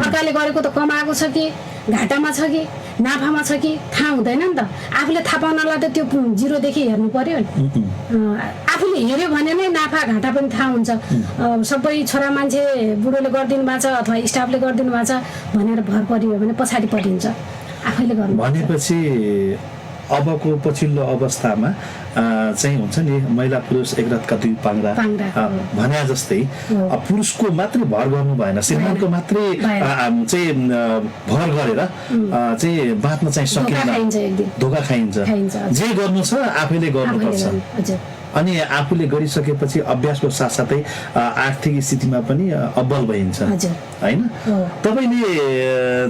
अर्काले गरेको त कमाएको छ कि घाटामा छ कि नाफामा छ कि थाहा हुँदैन नि त। आफूले थाहा पाउनलाई त त्यो जिरोदेखि हेर्नु पर्यो नि। आफूले हेऱ्यो भने नै नाफा घाटा पनि थाहा हुन्छ। सबै छोरा मान्छे बुढोले गरिदिनु भएको छ अथवा स्टाफले गरिदिनु भएको छ भनेर भर परियो भने पछाडि परिन्छ। आफैले गर्नु भनेपछि अबको पछिल्लो अवस्थामा चाहिँ हुन्छ नि महिला पुरुष एक रथका दुई पाङ्ग्रा भने जस्तै पुरुषको मात्रै भर गर्नु भएन, श्रीमानको मात्रै चाहिँ भर गरेर चाहिँ बाँच्न चाहिँ सकिँदैन, धोका खाइन्छ। जे गर्नु छ आफैले गर्नुपर्छ। अनि आफूले गरिसकेपछि अभ्यासको साथसाथै आर्थिक स्थितिमा पनि अब्बल भइन्छ हैन। तपाईले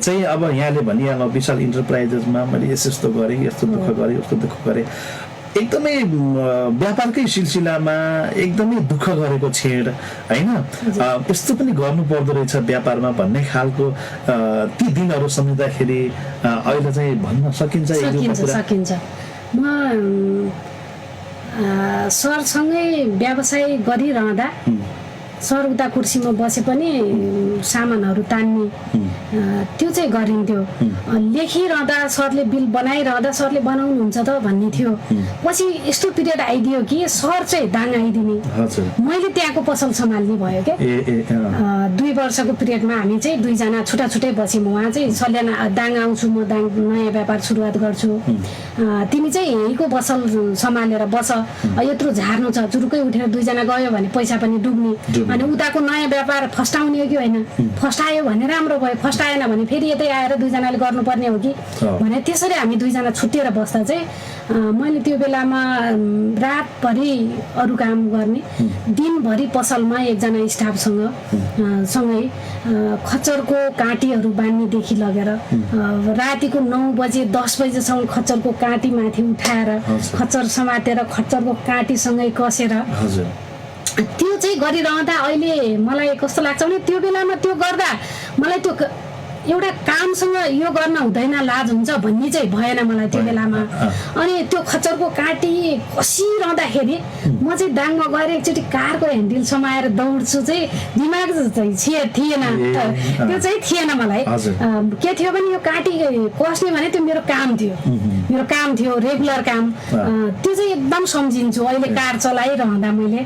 चाहिँ अब यहाँले भनिहाल्नु विशाल इन्टरप्राइजेसमा मैले यस्तो गरेँ, यस्तो दुःख गरेँ, यस्तो दुःख गरेँ, एकदमै व्यापारकै सिलसिलामा एकदमै दुःख गरेको छेड हैन, यस्तो पनि गर्नु पर्दो रहेछ व्यापारमा भन्ने खालको ती दिनहरू सम्झिँदाखेरि अहिले चाहिँ भन्न सकिन्छ? सकिन्छ। म सरसँगै व्यवसाय गरिरहँदा सर उता कुर्सीमा बसे पनि सामानहरू तान्ने त्यो चाहिँ गरिन्थ्यो। लेखिरहँदा सरले बिल बनाइरहँदा सरले बनाउनुहुन्छ त भन्ने थियो। पछि यस्तो पिरियड आइदियो कि सर चाहिँ दाङ आइदिने, मैले त्यहाँको पसल सम्हाल्ने भयो क्या। 2 वर्षको पिरियडमा हामी चाहिँ दुईजना छुट्टा छुट्टै बस्यौँ। उहाँ चाहिँ सल्याना दाङ आउँछु, म दाङ नयाँ व्यापार सुरुवात गर्छु, तिमी चाहिँ यहीँको पसल सम्हालेर बस, यत्रो झार्नु छ, चुरुकै उठेर दुईजना गयो भने पैसा पनि डुब्ने, अनि उताको नयाँ व्यापार फस्टाउने हो कि होइन, फस्टायो भने राम्रो भयो, फस्टाएन भने फेरि यतै आएर दुईजनाले गर्नुपर्ने हो कि भने त्यसरी हामी दुईजना छुट्टिएर बस्दा चाहिँ मैले त्यो बेलामा रातभरि अरू काम गर्ने, दिनभरि पसलमा एकजना स्टाफसँग सँगै खच्चरको काँटीहरू बान्नेदेखि लगेर रातिको 9 बजे 10 बजेसम्म खच्चरको काँटी माथि उठाएर खच्चर समातेर खच्चरको काँटीसँगै कसेर त्यो चाहिँ गरिरहँदा अहिले मलाई कस्तो लाग्छ भने त्यो बेलामा त्यो गर्दा मलाई त्यो एउटा कामसँग यो गर्न हुँदैन, लाज हुन्छ भन्ने चाहिँ भएन मलाई त्यो बेलामा। अनि त्यो खच्चरको काँटी कसिरहँदाखेरि म चाहिँ दाङमा गएर एकचोटि कारको ह्यान्डल समाएर दौड्छु चाहिँ दिमाग चाहिँ थिएन, त्यो चाहिँ थिएन मलाई। के थियो भने यो काँटी कस्ने भने त्यो मेरो काम थियो, रेगुलर काम। त्यो चाहिँ एकदम सम्झिन्छु अहिले कार चलाइरहँदा, मैले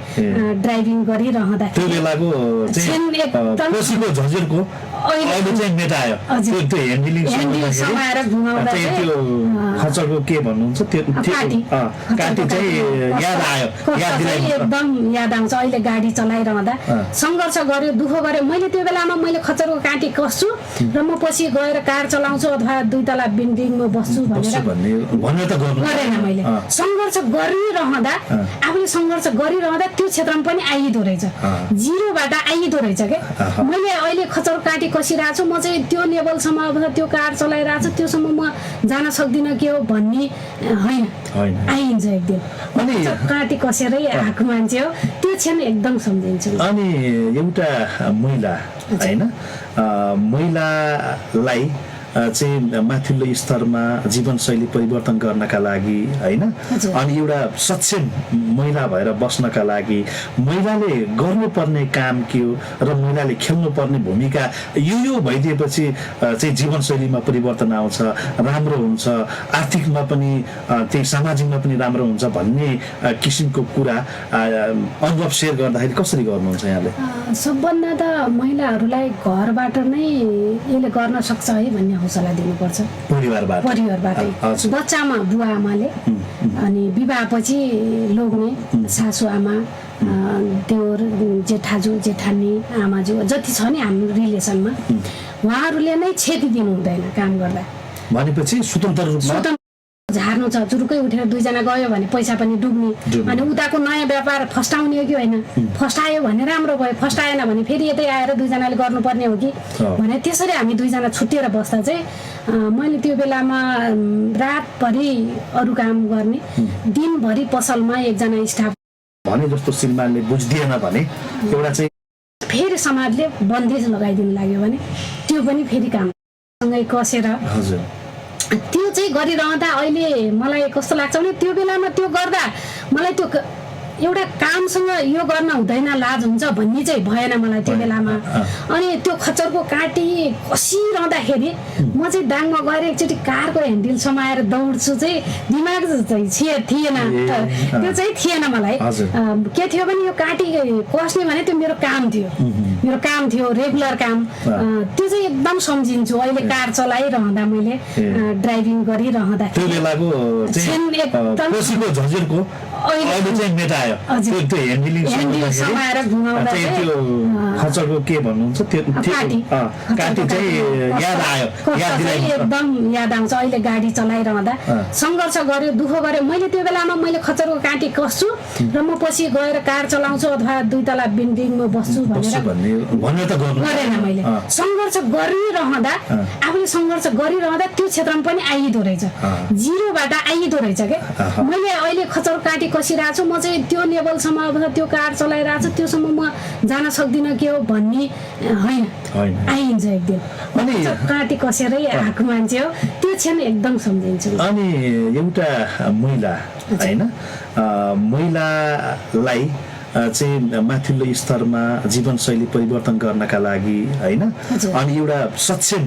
ड्राइभिङ गरिरहँदा खच्चरको के भन्नुहुन्छ त्यो काटी चाहिँ एकदम याद आउँछ। अहिले गाडी चलाइरहँदा सङ्घर्ष गर्यो, दुःख गर्यो। मैले त्यो बेलामा मैले खच्चरको काँटी कस्छु र म पछि गएर कार चलाउँछु अथवा 2 तला बिल्डिङमा बस्छु भनेर गरेन। मैले सङ्घर्ष गरिरहँदा, आफूले सङ्घर्ष गरिरहँदा त्यो क्षेत्रमा पनि आइदो रहेछ, जिरोबाट आइदो रहेछ क्या। मैले अहिले खच्चरको काँटी कसिरहेको छु, म चाहिँ त्यो लेभलसम्म अब त्यो कार चलाइरहेको छु त्योसम्म म जान सक्दिनँ के हो भन्ने होइन, आइन्छ एक दिन। अनि काँटी कसेरै आएको मान्छे हो, त्यो क्षण एकदम सम्झिन्छु। अनि एउटा महिला हैन, महिलालाई चाहिँ माथिल्लो स्तरमा जीवनशैली परिवर्तन गर्नका लागि हैन, अनि एउटा सक्षम महिला भएर बस्नका लागि महिलाले गर्नुपर्ने काम के हो र महिलाले खेल्नुपर्ने भूमिका यो भइदिएपछि चाहिँ जीवनशैलीमा परिवर्तन आउँछ, राम्रो हुन्छ, आर्थिकमा पनि चाहिँ सामाजिकमा पनि राम्रो हुन्छ भन्ने किसिमको कुरा अनुभव सेयर गर्दाखेरि कसरी गर्नुहुन्छ यहाँले? सबभन्दा त महिलाहरूलाई घरबाट नै यसले गर्न सक्छ है भन्ने हौसला दिनुपर्छ, परिवारबाटै। बच्चामा बुवा आमाले, अनि विवाहपछि लोग्ने सासु आमा, देवर जेठाजु जेठानी आमाजु जति छ नि हाम्रो रिलेसनमा, उहाँहरूले नै क्षति दिनु हुँदैन काम गर्दा। भनेपछि स्वतन्त्र रूपमा झार्नु छ, चुरुकै उठेर दुईजना गयो भने पैसा पनि डुब्ने, अनि उताको नयाँ व्यापार फस्टाउने हो कि होइन, फस्टायो भने राम्रो भयो, फस्टाएन भने फेरि यतै आएर दुईजनाले गर्नुपर्ने हो कि भने त्यसरी हामी दुईजना छुट्टिएर बस्दा चाहिँ मैले त्यो बेलामा रातभरि अरू काम गर्ने, दिनभरि पसलमा एकजना स्टाफ भने जस्तो श्रीमानले बुझ्दिएन भने एउटा चाहिँ फेरि समाजले बन्देज लगाइदिनु लाग्यो भने त्यो पनि फेरि कामसँगै कसेर त्यो चाहिँ गरिरहँदा अहिले मलाई कस्तो लाग्छ भने त्यो बेलामा त्यो गर्दा मलाई त्यो एउटा कामसँग यो गर्न हुँदैन लाज हुन्छ भन्ने चाहिँ भएन मलाई त्यो बेलामा। अनि त्यो खच्चरको काँटी कसिरहँदाखेरि म चाहिँ दाङमा गएर एकचोटि कारको ह्यान्डल समाएर दौड्छु चाहिँ दिमाग चाहिँ थिएन, त्यो चाहिँ थिएन मलाई। के थियो भने यो काँटी कस्ने भने त्यो मेरो काम थियो, रेगुलर काम। त्यो चाहिँ एकदम सम्झिन्छु अहिले कार चलाइरहँदा, मैले ड्राइभिङ गरिरहँदा त्यो बेलाको झन्झिरको अहिले चाहिँ मेटायो त्यो ह्यान्डलिङ समाएर घुमाउँदा त्यो खच्चरको के भन्नुहुन्छ त्यो काटी चाहिँ याद आयो, एकदम याद आउँछ। अहिले गाडी चलाइरहँदा सङ्घर्ष गर्यो, दुःख गर्यो। मैले त्यो बेलामा मैले खच्चरको काँटी कस्छु र म पछि गएर कार चलाउँछु अथवा 2 तला बिल्डिङमा बस्छु भनेर गरेन। मैले सङ्घर्ष गरिरहँदा, आफूले सङ्घर्ष गरिरहँदा त्यो क्षेत्रमा पनि आइदो रहेछ, जिरोबाट आइदो रहेछ क्या। मैले अहिले खच्चरको काँटी कसिरहेको छु, म चाहिँ त्यो लेभलसम्म अथवा त्यो कार चलाइरहेको छु त्योसम्म म जान सक्दिनँ के हो भन्ने होइन, आइन्छ एक दिन। अनि काँटी कसेरै आएको मान्छे हो, त्यो क्षण एकदम सम्झिन्छु। अनि एउटा महिला होइन, महिलालाई चाहिँ माथिल्लो स्तरमा जीवनशैली परिवर्तन गर्नका लागि होइन, अनि एउटा सक्षम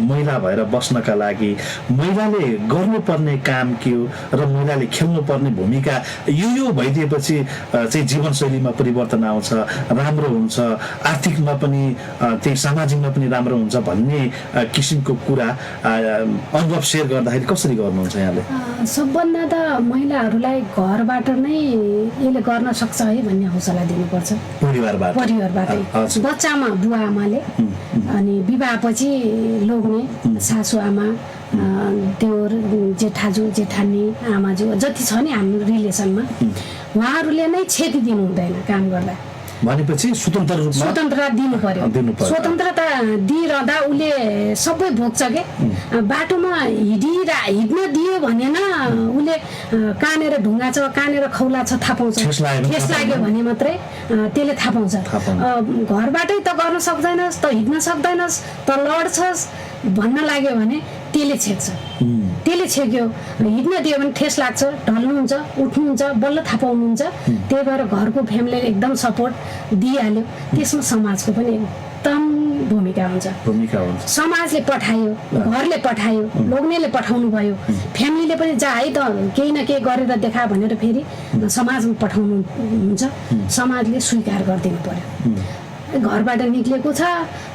महिला भएर बस्नका लागि महिलाले गर्नुपर्ने काम के हो र महिलाले खेल्नुपर्ने भूमिका यो भइदिएपछि चाहिँ जीवनशैलीमा परिवर्तन आउँछ, राम्रो हुन्छ, आर्थिकमा पनि त्यही सामाजिकमा पनि राम्रो हुन्छ भन्ने किसिमको कुरा अनुभव सेयर गर्दाखेरि कसरी गर्नुहुन्छ यहाँले? सबभन्दा त महिलाहरूलाई घरबाट नै यसले गर्न सक्छ है भन्ने हौसला दिनुपर्छ, परिवारबाटै। बच्चामा बुवा आमाले, अनि विवाहपछि लोग्ने सासु आमा, त्यो जेठाजु जेठानी आमाजु जति छ नि हाम्रो रिलेसनमा, उहाँहरूले नै क्षति दिनु हुँदैन काम गर्दा। भनेपछि स्वतन्त्रता दिनु पर्यो। स्वतन्त्रता दिइरहँदा उसले सबै भोग्छ के। बाटोमा हिँड्न दियो भनेन, उसले कहाँनिर ढुङ्गा छ कहाँनिर खौला छ थाहा पाउँछ, ठेस लाग्यो भने मात्रै त्यसले थाहा पाउँछ। घरबाटै त गर्न सक्दैनस्, त हिँड्न सक्दैनस्, त लड्छस् भन्न लाग्यो भने त्यसले छेक्छ, त्यसले छेक्यो। हिँड्न दियो भने ठेस लाग्छ, ढल्नुहुन्छ, उठ्नुहुन्छ, बल्ल थाहा पाउनुहुन्छ। त्यही भएर घरको फ्यामिलीले एकदम सपोर्ट दिइहाल्यो, त्यसमा समाजको पनि एकदम भूमिका हुन्छ। समाजले पठायो, घरले पठायो, लोग्नेले पठाउनु भयो, फ्यामिलीले पनि जा है त केही न केही गरेर देखा भनेर फेरि समाजमा पठाउनु हुन्छ। समाजले स्वीकार गरिदिनु पर्यो। घरबाट निक्लेको छ,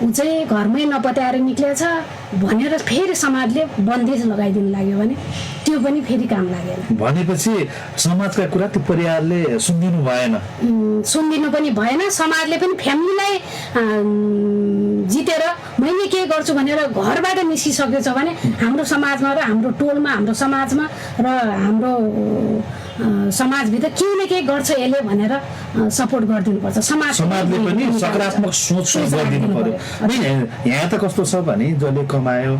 ऊ चाहिँ घरमै नपत्याएर निक्लेको छ भनेर फेरि समाजले बन्देज लगाइदिनु लाग्यो भने त्यो पनि फेरि काम लागेन। भनेपछि समाजका कुरा त्यो परिवारले सुनिदिनु भएन, सुनिदिनु पनि भएन। समाजले पनि फ्यामिलीलाई जितेर मैले के गर्छु भनेर घरबाट निस्किसकेको छ भने हाम्रो समाजमा र हाम्रो टोलमा, हाम्रो समाजमा र हाम्रो समाजभित्र केही न केही गर्छ यसले भनेर सपोर्ट गरिदिनुपर्छ। समाजले पनि सकारात्मक सोच गरिदिनु पर्यो। यहाँ त कस्तो छ भने जसले कमायो,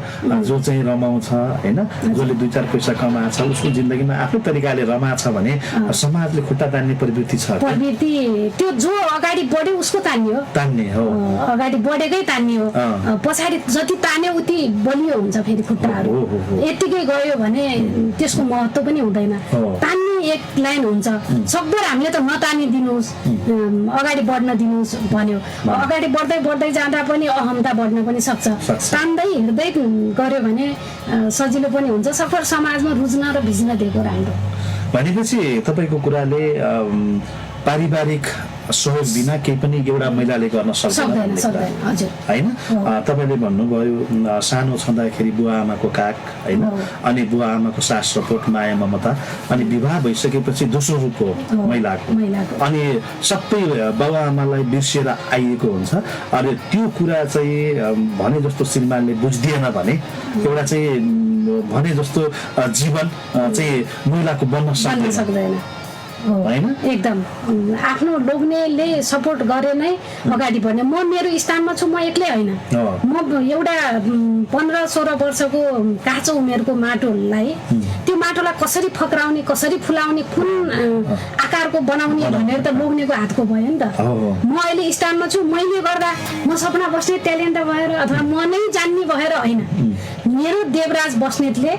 जो चाहिँ रमाउँछ होइन, जसले 2-4 पैसा कमाएको छ, उसको जिन्दगीमा आफ्नै तरिकाले रमाएको छ भने समाजले खुट्टा तान्ने प्रवृत्ति छ। त्यो जो अगाडि बढ्यो उसको तान्ने हो, अगाडि बढेकै तान्ने हो। पछाडि जति तान्यो उति बलियो हुन्छ फेरि खुट्टाहरू। यतिकै गयो भने त्यसको महत्त्व पनि हुँदैन। तान्ने एक लाइन हुन्छ, सक्दो हामीले त नतानिदिनुहोस्, अगाडि बढ्न दिनुहोस् भन्यो। अगाडि बढ्दै बढ्दै जाँदा पनि अहमता बढ्न पनि सक्छ। तान्दै हिँड्दै गऱ्यो भने सजिलो पनि हुन्छ। सफल समाजमा रुच्न र भिज्न दिएको राम्रो। भनेपछि तपाईँको कुराले पारिवारिक सहयोग बिना केही पनि एउटा महिलाले गर्न सक्दैन होइन। तपाईँले भन्नुभयो सानो छँदाखेरि बुवा आमाको काख होइन, अनि बुवा आमाको सास सपोर्ट, माया ममता, अनि विवाह भइसकेपछि दोस्रो रूप हो महिलाको। अनि सबै बाबा आमालाई बिर्सिएर आइएको हुन्छ। अनि त्यो कुरा चाहिँ भने जस्तो श्रीमानले बुझ्दिएन भने एउटा चाहिँ भने जस्तो जीवन चाहिँ महिलाको बन्न सक्दैन होइन। एकदम आफ्नो लोग्नेले सपोर्ट गरे नै अगाडि बढ्ने। म मेरो स्थानमा छु, म एक्लै होइन। म एउटा 15-16 वर्षको काँचो उमेरको माटोलाई, त्यो माटोलाई कसरी फक्राउने, कसरी फुलाउने, कुन आकारको बनाउने भनेर त लोग्नेको हातको भयो नि त। म अहिले स्थानमा छु, मैले गर्दा म सपना बस्नेत ट्यालेन्ट भएर अथवा म नै जान्ने भएर होइन, मेरो देवराज बस्नेतले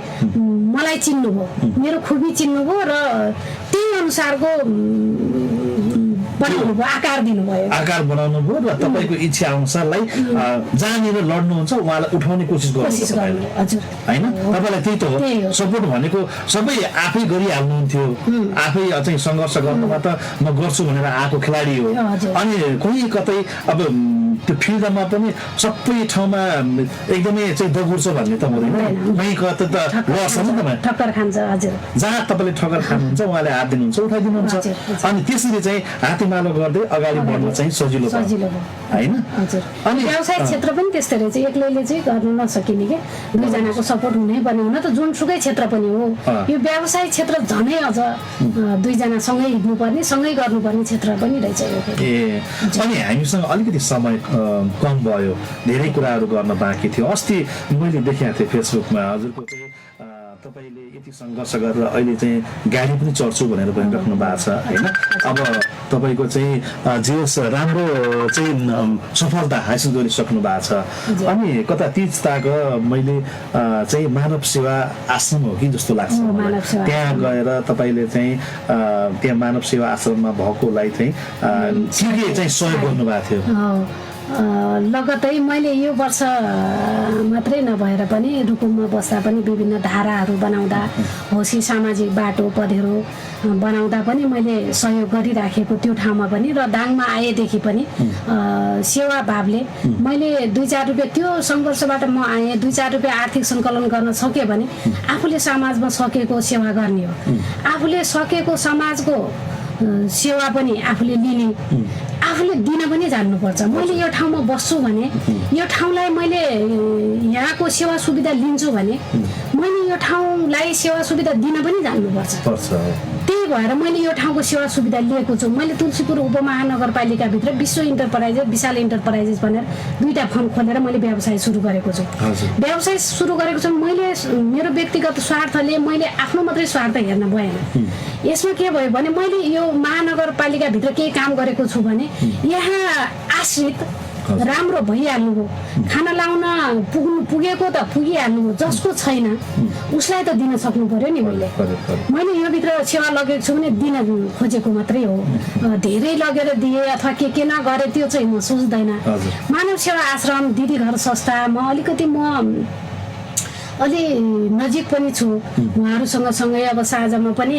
मलाई चिन्नुभयो, मेरो खुबी चिन्नुभयो र त्यही अनुसारको बनाउनु भयो, आकार दिनुभयो। आकार बनाउनु भयो र तपाईँको इच्छा अनुसारलाई जहाँनिर लड्नुहुन्छ उहाँलाई उठाउने कोसिस गर्नु हजुर होइन। तपाईँलाई त्यही त हो सपोर्ट भनेको, सबै आफै गरिहाल्नुहुन्थ्यो, आफै चाहिँ सङ्घर्ष गर्नुमा त म गर्छु भनेर आएको खेलाडी हो। अनि कोही कतै अब त्यो फिल्डमा पनि सबै ठाउँमा एकदमै चाहिँ दगुर्छ भन्ने त हुँदैन, कहीँ कतै त लस हो नि तपाईँ ठक्कर खान्छ। हजुर जहाँ तपाईँले ठक्कर खानुहुन्छ उहाँले हात दिनुहुन्छ, उठाइदिनुहुन्छ। अनि त्यसरी चाहिँ हातेमालो गर्दै अगाडि बढ्न चाहिँ सजिलो होइन। अनि व्यवसायिक क्षेत्र पनि त्यस्तै रहेछ, एक्लैले चाहिँ गर्न नसकिने के, दुईजनाको सपोर्ट हुनै पर्ने, हुन त जुनसुकै क्षेत्र पनि हो, यो व्यवसायिक क्षेत्र झनै अझ दुईजना सँगै हिँड्नुपर्ने, सँगै गर्नुपर्ने क्षेत्र पनि रहेछ यो। अनि हामीसँग अलिकति समय कम भयो, धेरै कुराहरू गर्न बाँकी थियो। अस्ति मैले देखेको थिएँ फेसबुकमा हजुरको चाहिँ तपाईँले यति सङ्घर्ष गरेर अहिले चाहिँ गाडी पनि चढ्छु भनेर भनिराख्नु भएको छ होइन। अब तपाईँको चाहिँ जे होस् राम्रो चाहिँ सफलता हासिल गरिसक्नु भएको छ। अनि कता तिजताको मैले चाहिँ मानव सेवा आश्रम हो कि जस्तो लाग्छ, त्यहाँ गएर तपाईँले चाहिँ त्यहाँ मानव सेवा आश्रममा भएकोलाई चाहिँ के चाहिँ सहयोग गर्नुभएको थियो? लगतै मैले यो वर्ष मात्रै नभएर पनि रुकुममा बस्दा पनि विभिन्न धाराहरू बनाउँदा, होसी सामाजिक बाटो पँधेरो बनाउँदा पनि मैले सहयोग गरिराखेको त्यो ठाउँमा पनि, र दाङमा आएदेखि पनि सेवा भावले मैले 2-4 रुपियाँ त्यो सङ्घर्षबाट म आएँ, 2-4 रुपियाँ आर्थिक सङ्कलन गर्न सक्यो भने आफूले समाजमा सकेको सेवा गर्ने हो, आफूले सकेको समाजको सेवा पनि आफूले लिने, आफूले दिन पनि जान्नुपर्छ। मैले यो ठाउँमा बस्छु भने, यो ठाउँलाई मैले यहाँको सेवा सुविधा लिन्छु भने मैले यो ठाउँलाई सेवा सुविधा दिन पनि जान्नुपर्छ। त्यही भएर मैले यो ठाउँको सेवा सुविधा लिएको छु। मैले तुलसीपुर उपमहानगरपालिकाभित्र विश्व इन्टरप्राइजेस, विशाल इन्टरप्राइजेस भनेर 2टा फर्म खोलेर मैले व्यवसाय सुरु गरेको छु। व्यवसाय सुरु गरेको छु मैले मेरो व्यक्तिगत स्वार्थले, मैले आफ्नो मात्रै स्वार्थ हेर्न भएन। यसमा के भयो भने मैले यो महानगरपालिकाभित्र केही काम गरेको छु भने यहाँ आश्रित राम्रो भइहाल्नु हो, खाना लाउन पुगेको त पुगिहाल्नु हो, जसको छैन उसलाई त दिन सक्नु पर्यो नि। मैले यो भित्र सेवा लगेको छु भने दिन खोजेको मात्रै हो, धेरै लगेर दिए अथवा के नगरे त्यो चाहिँ म सोच्दैन। मानव सेवा आश्रम, दिदी घर संस्था, म अलिकति अलि नजिक पनि छु उहाँहरूसँग सँगै। अब साँझमा पनि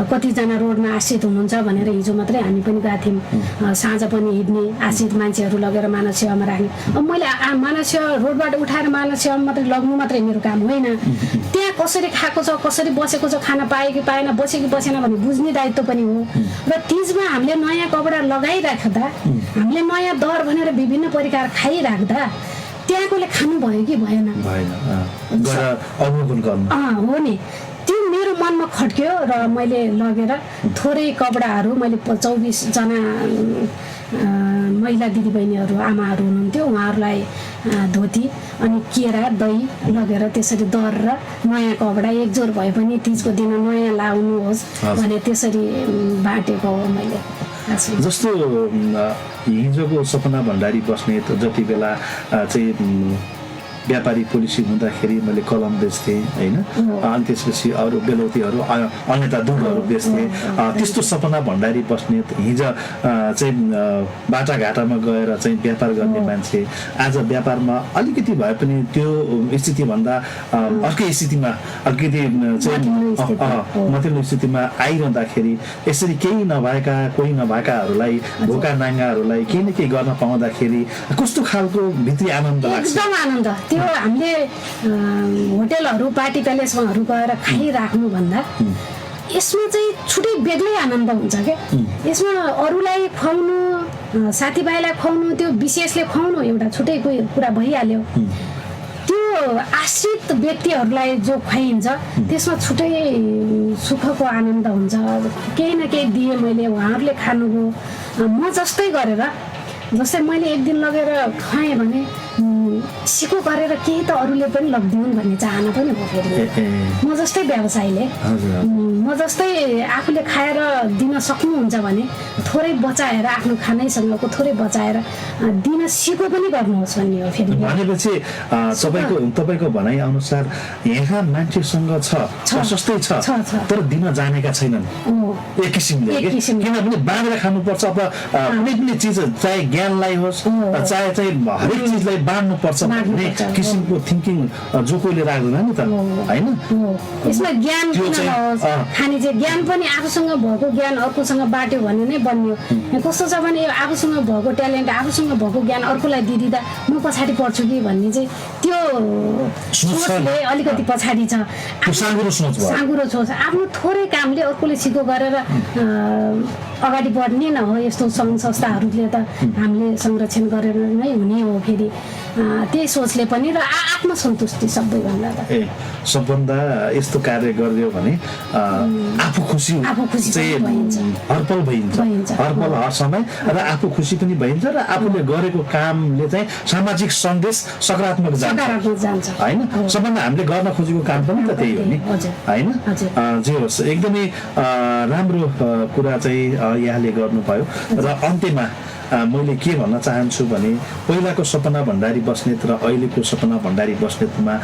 कतिजना रोडमा आश्रित हुनुहुन्छ भनेर हिजो मात्रै हामी पनि गएको थियौँ, साँझ पनि हिँड्ने आश्रित मान्छेहरू लगेर मानव सेवामा राख्ने। अब मैले मानव सेवा रोडबाट उठाएर मानव सेवामा मात्रै लग्नु मात्रै मेरो काम होइन, त्यहाँ कसरी खाएको छ, कसरी बसेको छ, खाना पायो कि पाएन, बस्यो कि बसेन भने बुझ्ने दायित्व पनि हो। र तिजमा हामीले नयाँ कपडा लगाइराख्दा, हामीले नयाँ दर भनेर विभिन्न परिकार खाइराख्दा त्यहाँकोले खानु भयो कि भएन हो नि, त्यो मेरो मनमा खट्क्यो। र मैले लगेर थोरै कपडाहरू, मैले 24 जना महिला दिदीबहिनीहरू, आमाहरू हुनुहुन्थ्यो, उहाँहरूलाई धोती अनि केरा दही लगेर त्यसरी दर र नयाँ कपडा एकजोर भए पनि तिजको दिन नयाँ लाउनुहोस् भने त्यसरी बाँटेको हो मैले। जस्तो हिजोको सपना भण्डारी बस्नेत जति बेला चाहिँ व्यापारी पोलिसी हुँदाखेरि मैले कलम बेच्थेँ होइन, अनि त्यसपछि अरू बेलौतीहरू अन्यथा दुधहरू बेच्थेँ। त्यस्तो सपना भण्डारी बस्नेत हिजो चाहिँ बाटाघाटामा गएर चाहिँ व्यापार गर्ने मान्छे आज व्यापारमा अलिकति भए पनि त्यो स्थितिभन्दा अर्कै स्थितिमा, अलिकति चाहिँ माथिल्लो स्थितिमा आइरहँदाखेरि यसरी केही नभएका, कोही नभएकाहरूलाई, भोका नाङ्गाहरूलाई केही न केही गर्न पाउँदाखेरि कस्तो खालको भित्री आनन्द लाग्छ? एकदम आनन्द। त्यो हामीले होटेलहरू, पार्टी प्यालेसमाहरू गएर खाइराख्नुभन्दा यसमा चाहिँ छुट्टै बेग्लै आनन्द हुन्छ क्या। यसमा अरूलाई खुवाउनु, साथीभाइलाई खुवाउनु, त्यो विशेषले खुवाउनु एउटा छुट्टै कुरा भइहाल्यो। त्यो आश्रित व्यक्तिहरूलाई जो खुवाइन्छ त्यसमा छुट्टै सुखको आनन्द हुन्छ। केही न केही दिएँ मैले, उहाँहरूले खानुभयो। म जस्तै गरेर, जस्तै मैले एक दिन लगेर खुवाएँ भने सिको गरेर केही त अरूले पनि लगिदिउन् भन्ने चाहना पनि हो फेरि म जस्तै व्यवसायीले म जस्तै आफूले खाएर दिन सक्नुहुन्छ भने थोरै बचाएर आफ्नो खानैसँगको थोरै बचाएर दिन सिको पनि गर्नुहोस् भन्ने हो फेरि भनेपछि तपाईँको भनाइ अनुसार यहाँ मान्छेसँग छ प्रशस्तै छ तर दिन जानेका छैनन् एक किसिमले किनभने बाँडेर खानुपर्छ अब कुनै पनि चिज चाहे ज्ञानलाई होस् चाहे चाहिँ हरेक चिजलाई बाँड्नुपर्छ भन्ने किसिमको थिङ्किङ जो कोहीले राख्दैन नि त होइन यसमा ज्ञान किन नहोस् खाने चाहिँ ज्ञान पनि आफूसँग भएको ज्ञान अर्कोसँग बाट्यो भने नै बन्यो कस्तो छ भने यो आफूसँग भएको ट्यालेन्ट आफूसँग भएको ज्ञान अर्कोलाई दिँदा म पछाडि पर्छु कि भन्ने चाहिँ त्यो सोचले अलिकति पछाडि छ साँगुरो सोच आफ्नो थोरै कामले अर्कोले सिको गरेर अगाडि बढ्ने न हो यस्तो सङ्घ संस्थाहरूले त हामीले संरक्षण गरेर नै हुने हो फेरि त्यही सोचले पनि र आत्मसन्तुष्टि सबैभन्दा त सबभन्दा यस्तो कार्य गरिदियो भने आफू खुसी चाहिँ हरपल भइन्छ हरपल हर समय र आफू खुसी पनि भइन्छ र आफूले गरेको कामले चाहिँ सामाजिक सन्देश सकारात्मक जान्छ होइन सबभन्दा हामीले गर्न खोजेको काम पनि त त्यही हो नि होइन जे होस् एकदमै राम्रो कुरा चाहिँ यहाँले गर्नुभयो र अन्त्यमा मैले के भन्न चाहन्छु भने पहिलाको सपना भण्डारी बस्नेत र अहिलेको सपना भण्डारी बस्नेतमा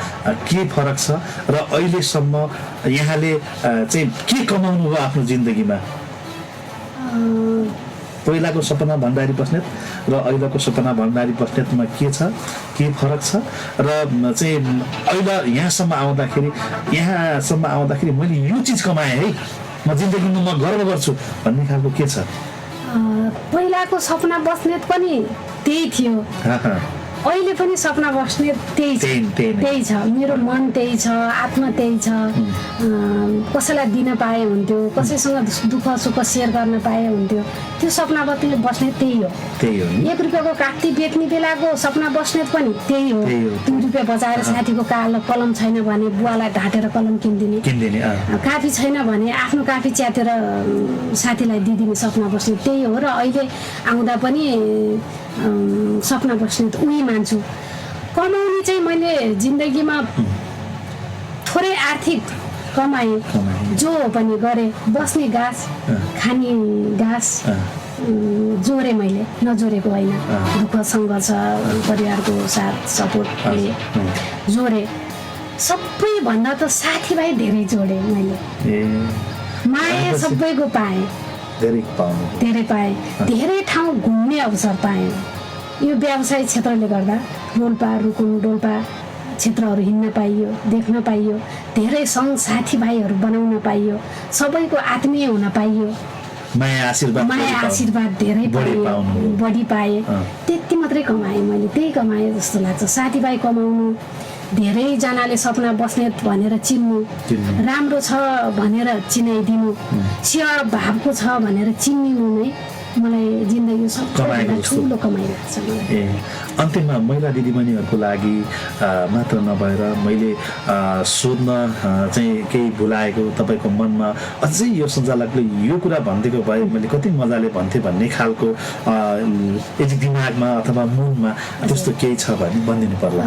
के फरक छ र अहिलेसम्म यहाँले चाहिँ के कमाउनु भयो आफ्नो जिन्दगीमा पहिलाको सपना भण्डारी बस्नेत र अहिलेको सपना भण्डारी बस्नेतमा के छ के फरक छ र चाहिँ अहिले यहाँसम्म आउँदाखेरि मैले यो चिज कमाएँ है म जिन्दगीमा म गर्व गर्छु भन्ने खालको के छ पहिलाको सपना बस्नेत पनि त्यही थियो अहिले पनि सपना बस्नेत त्यही छ मेरो मन त्यही छ आत्मा त्यही छ कसैलाई दिन पाए हुन्थ्यो कसैसँग दुःख सुख सेयर गर्न पाए हुन्थ्यो त्यो सपना बस्नेत त्यही हो 1 रुपियाँको कागती बेच्ने बेलाको सपना बस्नेत पनि त्यही हो 2 रुपियाँ बचाएर साथीको कलम छैन भने बुवालाई ढाँटेर कलम किनिदिने काफी छैन भने आफ्नो काफी च्यातेर साथीलाई दिदिने सपना बस्नेत त्यही हो र अहिले आउँदा पनि सपना बस्नेत उही मान्छु कमाउने चाहिँ मैले जिन्दगीमा थोरै आर्थिक कमाएँ जो पनि गरेँ बस्ने घाँस खाने घाँस जोरे मैले नजोरेको होइन दुःख सङ्घर्ष परिवारको साथ सपोर्टले जोरे सबैभन्दा त साथीभाइ धेरै जोडेँ मैले माया सबैको पाएँ धेरै पाएँ धेरै ठाउँ घुम्ने अवसर पाएँ यो व्यवसाय क्षेत्रले गर्दा रोल्पा रुकुम डोल्पा क्षेत्रहरू हिँड्न पाइयो देख्न पाइयो धेरै सङ्घ साथीभाइहरू बनाउन पाइयो सबैको आत्मीय हुन पाइयो माया आशीर्वाद धेरै बढी पाएँ त्यति मात्रै कमाएँ मैले त्यही कमाएँ जस्तो लाग्छ साथीभाइ कमाउनु धेरैजनाले सपना बस्नेत भनेर चिन्नु राम्रो छ भनेर चिनाइदिनु सेवा भावको छ भनेर चिनिनु नै मलाई जिन्दगी सबैभन्दा ठुलो कमाइ लाग्छ अन्त्यमा महिला दिदीबहिनीहरूको लागि मात्र नभएर मैले सोध्न चाहिँ केही भुलाएको तपाईँको मनमा अझै यो सञ्चालकले यो कुरा भनिदिएको भए मैले कति मजाले भन्थेँ भन्ने खालको यदि दिमागमा अथवा मनमा त्यस्तो केही छ भने भनिदिनु पर्ला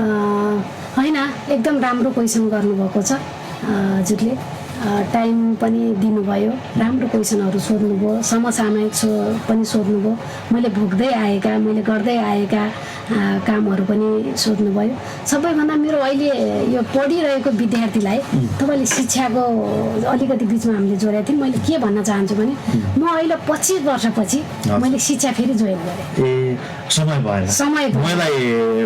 होइन एकदम राम्रो क्वेसन गर्नुभएको छ हजुरले टाइम पनि दिनुभयो राम्रो क्वेसनहरू सोध्नुभयो समसामयिक पनि सोध्नुभयो मैले भोग्दै आएका मैले गर्दै आएका कामहरू पनि सोध्नुभयो सबैभन्दा मेरो अहिले यो पढिरहेको विद्यार्थीलाई तपाईँले शिक्षाको अलिकति बिचमा हामीले जोडेका थियौँ मैले के भन्न चाहन्छु भने म अहिले 25 वर्षपछि मैले शिक्षा फेरि जोइन गरेँ समय मलाई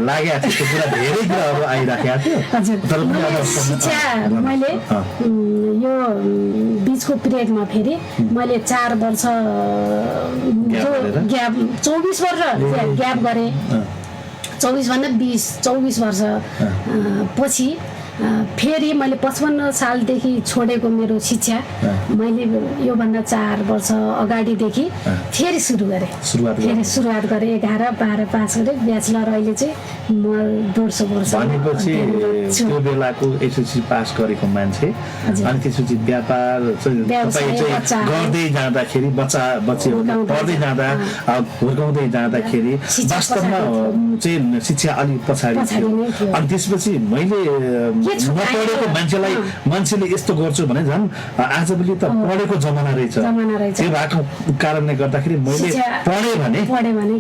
लागेको थियो पुरा धेरै कुराहरू आइराखेको थियो हजुर शिक्षा मैले यो बिचको पिरियडमा फेरि मैले 4 वर्ष ग्याप 24 वर्ष ग्याप गरेँ 24 भन्दा 24 वर्ष पछि फेरि मैले 55 सालदेखि छोडेको मेरो शिक्षा मैले योभन्दा 4 वर्ष अगाडिदेखि फेरि सुरु गरेँ। सुरुवात गरेँ 11-12 पास गरेँ। ब्याचलर अहिले चाहिँ म 150 वर्ष भनेपछि त्यो बेलाको एसएससी पास गरेको मान्छे अनि त्यसपछि व्यापार चाहिँ गर्दै जाँदाखेरि बच्चाहरू पढ्दै जाँदा हुर्काउँदै जाँदाखेरि वास्तवमा चाहिँ शिक्षा अलिक पछाडि थियो। अनि त्यसपछि मैले नपढेको मान्छेले यस्तो गर्छु भने झन् आजभोलि त पढेको जमाना रहेछ। त्यो भएको कारणले गर्दाखेरि मैले पढेँ भने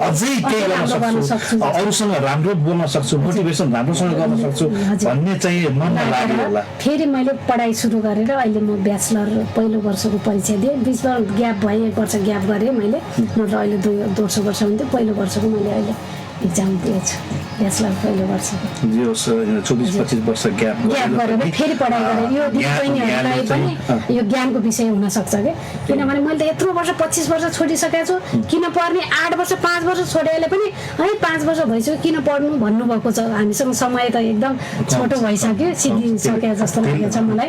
अझै केही गर्न सक्छु, अरूसँग राम्रो बोल्न सक्छु, मोटिभेसन राम्रोसँग गर्न सक्छु भन्ने चाहिँ मनमा लाग्यो होला। फेरि मैले पढाइ सुरु गरेर अहिले म ब्याचलर पहिलो वर्षको परीक्षा दिएँ। बिचमा ग्याप भयो, 1 वर्ष ग्याप गरेँ मैले, नत्र अहिले 2 वर्ष हुन्थ्यो। पहिलो वर्षको मैले अहिले इक्जाम दिएछु, ब्याचलर पहिलो वर्षको। यो 24-25 वर्ष ग्याप गरेर फेरि पढाइ गरेँ। यो दिदीबहिनीहरूलाई पनि यो ज्ञानको विषय हुन सक्छ के, किनभने मैले त यत्रो वर्ष 25 वर्ष छोडिसकेको छु, किन पढ्ने? 8 वर्ष 5 वर्ष छोडेले पनि है 5 वर्ष भइसक्यो किन पढ्नु भन्नुभएको छ। हामीसँग समय त एकदम छोटो भइसक्यो, सिद्धिसके जस्तो लागेको छ मलाई।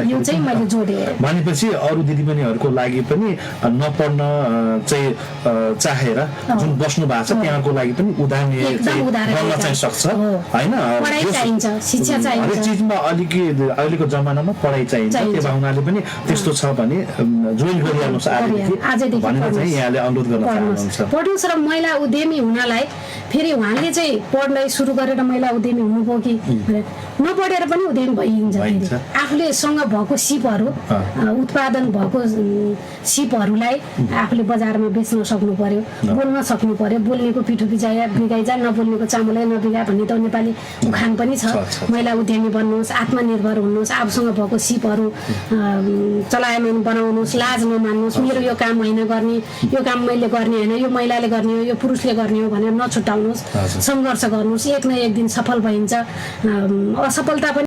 यो चाहिँ मैले जोडेँ। भनेपछि अरू दिदीबहिनीहरूको लागि पनि नपढ्न चाहिँ चाहेर जुन बस्नु भएको छ त्यहाँको लागि पनि उदाहरण चाहिँ सक्छ हैन। शिक्षा चाहिन्छ, हरेक चीजमा अहिलेको जमानामा पढाइ चाहिन्छ। त्यो भावनाले पनि त्यस्तो छ भने जोइन गरिहाल्नुहोस् आजदेखि भनेर चाहिँ यहाँले अनुरोध गर्न चाहनुहुन्छ। पढ्नुहोस् र महिला उद्यमी हुनलाई फेरि उहाँले चाहिँ पढ्दै सुरु गरेर महिला उद्यमी हुनुभयो कि नपढेर पनि उद्यमी भइन्छ। आफूले सँग भएको सिपहरू उत्पादन भएको सिपहरूलाई आफूले बजारमा बेच्न सक्नु पर्यो, बोल्न सक्नु पर्यो। बोल्नेको पिठो बिगाइजा नबोल्नेको चामलै नबिगा भन्ने त नेपाली उखान पनि छ। महिला उद्यमी बन्नुहोस्, आत्मनिर्भर हुनुहोस्, आफूसँग भएको सिपहरू चलायमान बनाउनुहोस्, लाज नमान्नुहोस्। मेरो यो काम होइन गर्ने, यो काम मैले गर्ने होइन, यो महिलाले गर्ने हो, यो पुरुषले गर्ने हो भनेर नछुटाउनुहोस्। सङ्घर्ष गर्नुहोस्, एक न एक दिन सफल भइन्छ। असफलता पनि